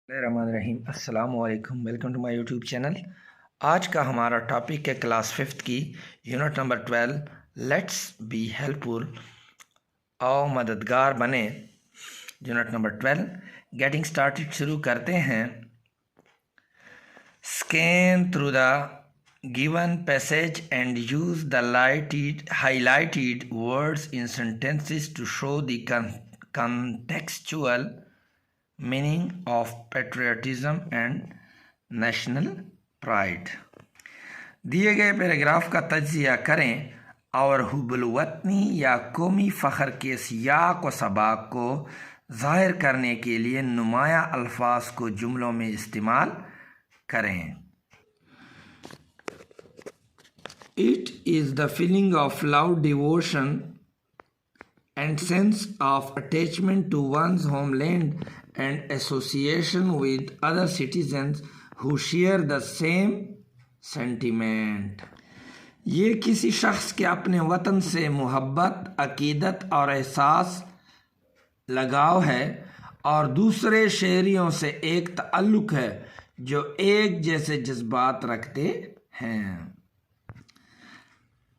रहीम अस्सलाम वालेकुम, welcome to my YouTube channel. आज का हमारा टॉपिक है क्लास 5th की unit number 12 let's be helpful, आओ मददगार बने। यूनिट नंबर 12 गेटिंग स्टार्टेड शुरू करते हैं। Scan through the given passage and use the highlighted words in sentences to show the contextual meaning of patriotism and national pride। दिए गए paragraph का तज्जिया करें और हुब्बुल वतनी या कौमी फ़ख्र के सियाक व सबाक को ज़ाहिर करने के लिए नुमाया अल्फाज को जुमलों में इस्तेमाल करें। It is the feeling of love, devotion and sense of attachment to one's homeland and association with other citizens who share the same sentiment। ये किसी शख्स के अपने वतन से मोहब्बत, अकीदत और एहसास लगाव है और दूसरे शहरियों से एक ताल्लुक़ है जो एक जैसे जज्बात रखते हैं।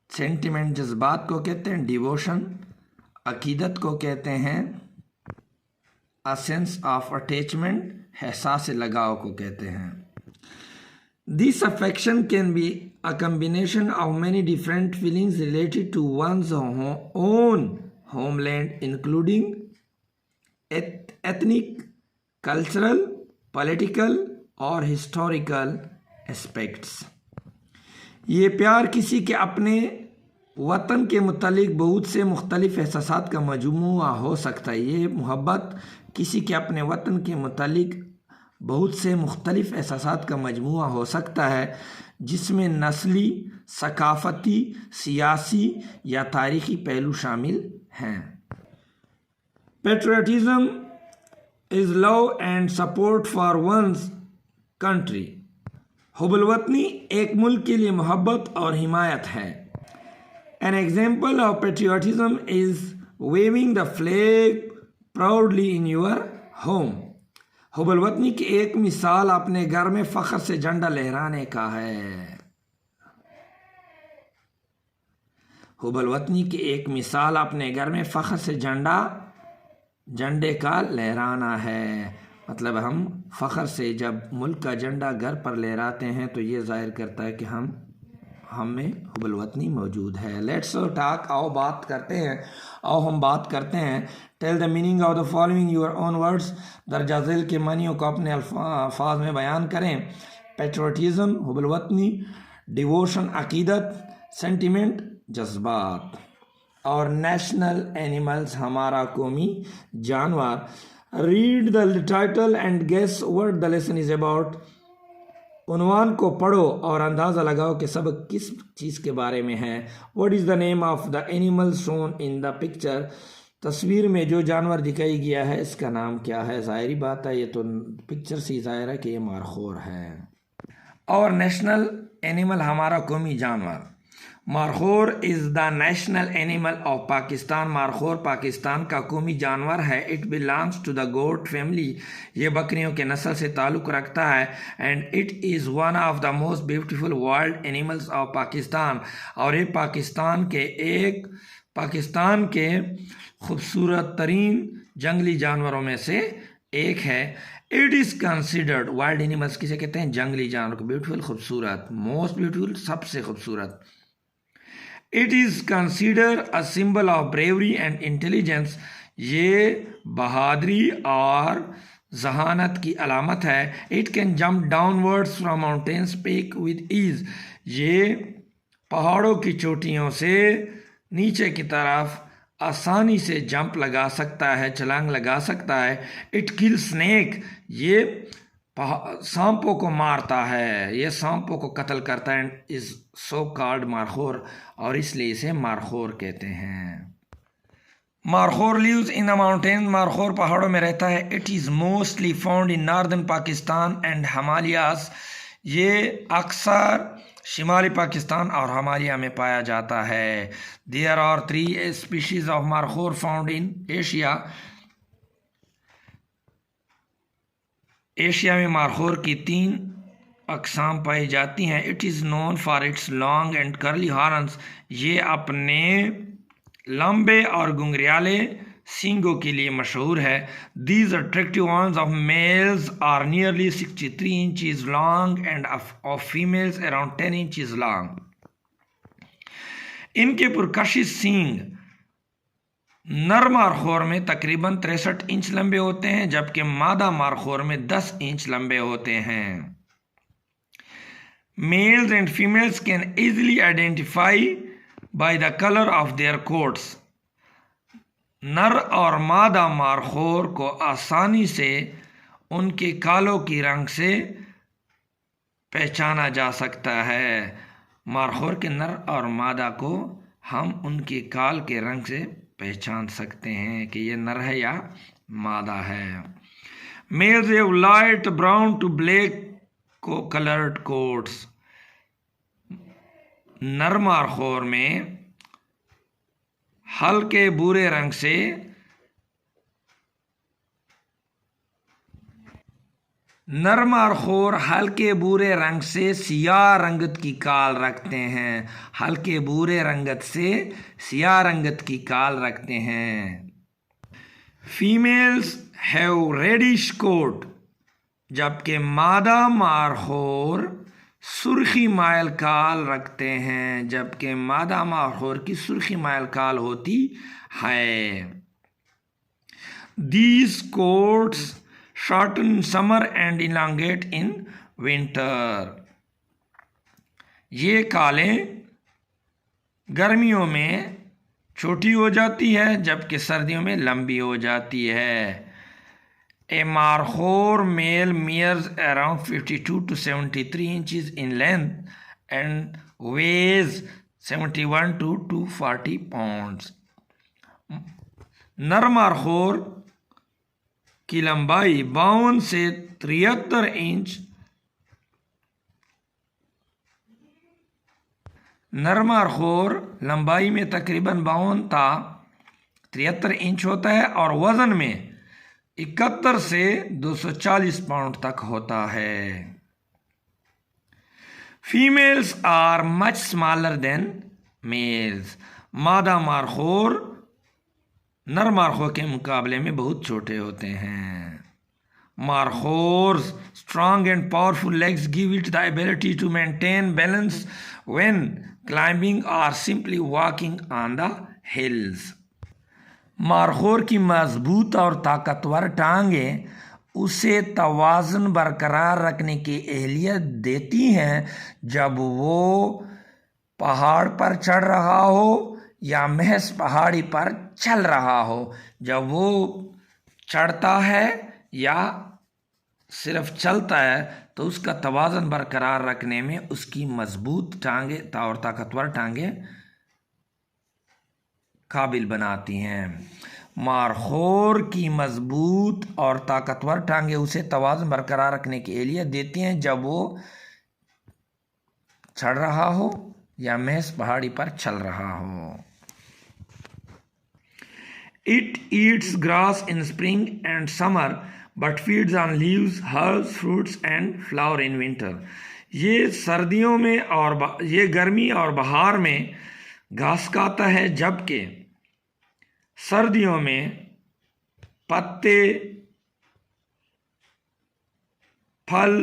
सेंटिमेंट जज्बात को कहते हैं, डिवोशन अकीदत को कहते हैं, अ सेंस ऑफ अटैचमेंट एहसास लगाव को कहते हैं। This affection can be a combination of many different feelings related to one's own homeland including ethnic, cultural, political और हिस्टोरिकल एस्पेक्ट्स। ये प्यार किसी के अपने वतन के मुतालिक बहुत से मुख्तलिफ एहसासात का मजमूआ हो सकता है। ये मोहब्बत किसी के अपने वतन के मुतालिक बहुत से मुख्तलिफ एहसासात का मजमूआ हो सकता है जिसमें नस्ली, सकाफती, सियासी या तारीख़ी पहलू शामिल हैं। Patriotism is love and support for one's country. हुब्बुल वतनी एक मुल्क के लिए मोहब्बत और हिमायत है। An example of patriotism is waving the flag proudly in your home। हुब्बुल वतनी की एक मिसाल अपने घर में फ़ख्र से झंडा लहराने का है। हुब्बुल वतनी की एक मिसाल अपने घर में फ़ख्र से झंडे का लहराना है। मतलब हम फ़ख्र से जब मुल्क का झंडा घर पर लहराते हैं तो ये ज़ाहिर करता है कि हम में हुब्बुल वतनी मौजूद है। लेट्स टॉक, आओ बात करते हैं। Tell the meaning of the following your own words. दर्जा झेल के मानियों को अपने अल्फाज में बयान करें। पेट्रियटिज़म हुब्बुल वतनी, डिवोशन अकीदत, सेंटिमेंट जज्बात और नेशनल एनिमल्स हमारा कौमी जानवर। Read the title and guess what the lesson is about. उन्वान को पढ़ो और अंदाज़ा लगाओ कि सबक किस चीज़ के बारे में है। What is the name of the animal shown in the picture. तस्वीर में जो जानवर दिखाई गया है इसका नाम क्या है। ज़ाहिरी बात है, ये तो पिक्चर से ज़ाहिर है कि ये मारखोर है। और नेशनल एनिमल हमारा कौमी जानवर। Markhor is the national animal of Pakistan. मारखोर पाकिस्तान का कौमी जानवर है। It belongs to the goat family. ये बकरियों के नस्ल से ताल्लुक़ रखता है। And it is one of the most beautiful wild animals of Pakistan. और ये पाकिस्तान के खूबसूरत तरीन जंगली जानवरों में से एक है। It is considered, wild animals किसे कहते हैं, जंगली जानवर को, ब्यूटीफुल खूबसूरत, मोस्ट ब्यूटीफुल सबसे खूबसूरत। It is consider a symbol of bravery and intelligence. ये बहादुरी और जहानत की अलामत है। It can jump downwards from mountains peak with ease. ये पहाड़ों की चोटियों से नीचे की तरफ आसानी से जंप लगा सकता है, छलांग लगा सकता है। It kill snake. ये सांपों को मारता है, ये सांपों को कत्ल करता है। इस सो कॉल्ड मारखोर, और इसलिए इसे मारखोर कहते हैं। Markhor lives in the mountain. मारखोर पहाड़ों में रहता है। It is mostly found in northern Pakistan and Himalayas. ये अक्सर शिमाली पाकिस्तान और हिमालय में पाया जाता है। There are 3 species of markhor found in Asia. Asia में मारखोर की 3 अक़साम पाई जाती हैं। It is known for its long and curly horns. ये अपने लंबे और घुंघराले सींगों के लिए मशहूर है। These attractive horns of males are nearly 63 inches long and of females around 10 inches long. इनके पुरकशिश सींग नर मारखोर में तकरीबन 63 इंच लंबे होते हैं, जबकि मादा मारखोर में 10 इंच लंबे होते हैं। Males and females can easily identify by the color of their coats. नर और मादा मारखोर को आसानी से उनके कालों की रंग से पहचाना जा सकता है। मारखोर के नर और मादा को हम उनके काल के रंग से पहचान सकते हैं कि ये नर है या मादा है। Males have light brown to black को कलर्ड कोट्स। नर मारखोर में हल्के भूरे रंग से नर मारखोर हल्के भूरे रंग से सियाह रंगत की काल रखते हैं। हल्के भूरे रंगत से सियाह रंगत की काल रखते हैं। फीमेल्स हैव रेडिश कोट, जबकि मादा मारखोर सुर्खी माइल काल रखते हैं। जबकि मादा मारखोर की सुर्खी माइल काल होती है। These coats shorten in summer and elongate in winter. ये कालें गर्मियों में छोटी हो जाती है, जबकि सर्दियों में लंबी हो जाती है। A markhor male measures around 52 to 73 inches in length and weighs 71 to 240 pounds. नर मारखोर की लंबाई 52 से 73 इंच नर मारखोर लंबाई में तकरीबन 52 ता 73 इंच होता है और वजन में 71 से 240 पाउंड तक होता है। Females are much smaller than males. मादा मारखोर नर मारखोर के मुकाबले में बहुत छोटे होते हैं। Markhors strong and powerful legs give it the ability to maintain balance when climbing और simply walking on the hills. मारखोर की मजबूत और ताकतवर टांगें उसे तवाज़ुन बरकरार रखने की एहलियत देती हैं, जब वो पहाड़ पर चढ़ रहा हो या महज पहाड़ी पर चल रहा हो। जब वो चढ़ता है या सिर्फ चलता है तो उसका तवाज़ुन बरकरार रखने में उसकी मजबूत टांगें और ताकतवर टांगें काबिल बनाती हैं। मारखोर की मजबूत और ताकतवर टांगें उसे तवाज़ुन बरकरार रखने की एहलियत देती हैं, जब वो चढ़ रहा हो या महज पहाड़ी पर चल रहा हो। It eats grass in spring and summer but feeds on leaves, herbs, fruits and flower in winter. ये सर्दियों में और ये गर्मी और बहार में घास खाता है, जबकि सर्दियों में पत्ते, फल,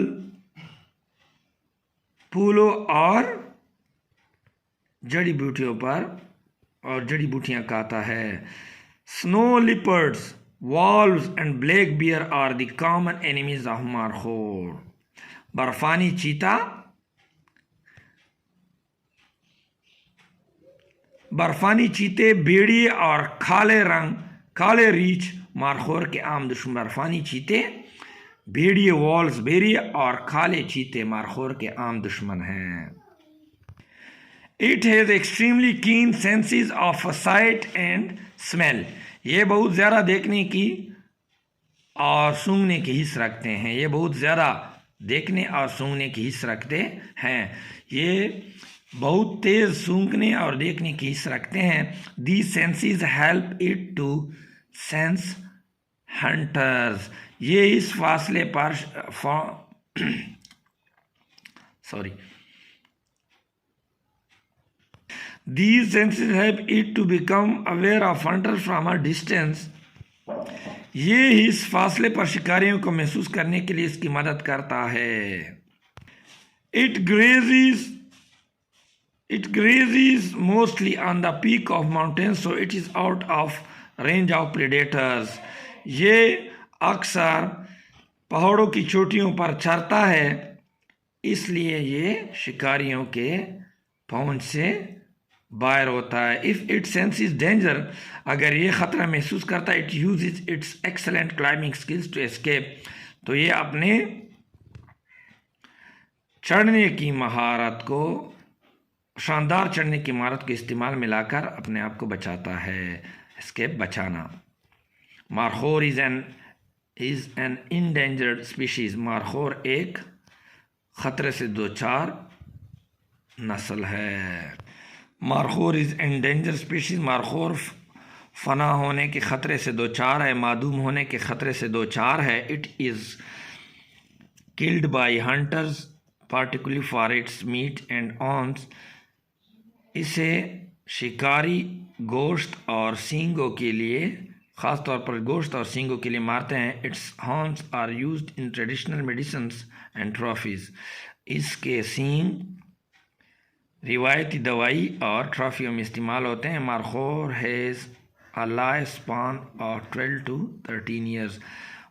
फूलों और जड़ी बूटियों पर और जड़ी बूटियां खाता है। Snow leopards, wolves and black bear are the common enemies of markhor. बर्फानी चीता, बर्फानी चीते, भेड़िए और काले रीछ मारखोर के आम दुश्मन। बर्फानी चीते, भेड़िए, वॉल्स, बेरिए और काले चीते मारखोर के आम दुश्मन हैं। It has extremely keen senses of sight and smell. ये बहुत ज़्यादा देखने की और सूंघने की हिस्स रखते हैं। ये बहुत ज़्यादा देखने और सूंघने की हिस्स रखते हैं। ये बहुत तेज़ सूंघने और देखने की हिस्स रखते हैं। These senses help it to sense hunters. ये इस फासले पर These senses help it to become aware of hunters from a distance. ये इस फासले पर शिकारियों को महसूस करने के लिए इसकी मदद करता है. It grazes mostly on the peak of mountains, so it is out of range of predators. ये अक्सर पहाड़ों की चोटियों पर चरता है, इसलिए ये शिकारियों के पहुंच से बाहर होता है. इफ इट सेंसेस डेंजर, अगर ये खतरा महसूस करता है, it uses its excellent climbing skills to escape. तो ये अपने चढ़ने की महारत को, शानदार चढ़ने की महारत को इस्तेमाल में लाकर अपने आप को बचाता है. एस्केप, बचाना. Markhor is an endangered species. मारखोर एक खतरे से दो चार नस्ल है. Markhor is endanger species. मारखोर फना होने के खतरे से दो चार है, मादूम होने के खतरे से दो चार है. It is killed by hunters particularly for its meat and horns. इसे शिकारी गोश्त और सींगों के लिए, ख़ास तौर पर गोश्त और सींगों के लिए मारते हैं. Its horns are used in traditional medicines and trophies. इसके सींग रिवायती दवाई और ट्रॉफियों में इस्तेमाल होते हैं. Markhor has a life span of 12 to 13 years.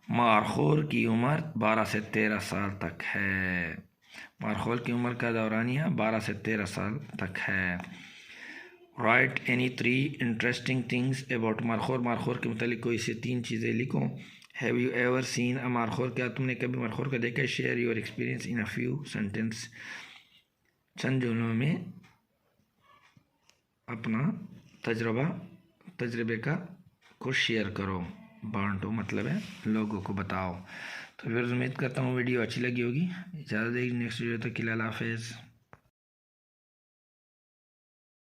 Markhor की उम्र 12 से 13 साल तक है. मारखोर की उम्र का दौरानिया 12 से 13 साल तक है. Write any 3 interesting things about markhor. मारखोर के मतलब कोई से 3 चीज़ें लिखो. Have you ever seen a markhor. क्या तुमने कभी मारखोर को देखा है? Share your experience in a few sentence. चंद जुमलों में अपना तजर्बे का को शेयर करो, बांटो, मतलब है लोगों को बताओ. तो फिर उम्मीद करता हूँ वीडियो अच्छी लगी होगी. इजाज़त देगी. नेक्स्ट वीडियो तक के लिए अल्लाह हाफ़िज़.